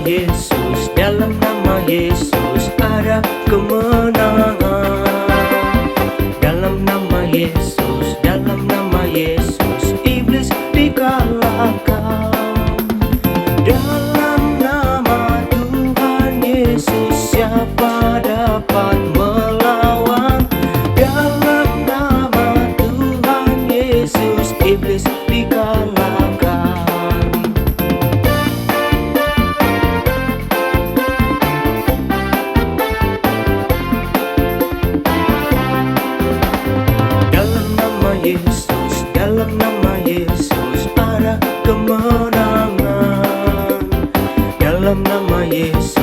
Yesus, dalam nama Yesus ada kemenangan. Dalam nama Yesus, dalam nama Yesus, iblis dikalahkan. Dalam nama Tuhan Yesus, siapa dapat melawan? Dalam nama Tuhan Yesus, iblis dikalahkan. Yesus, dalam nama Yesus ada kemenangan. Dalam nama Yesus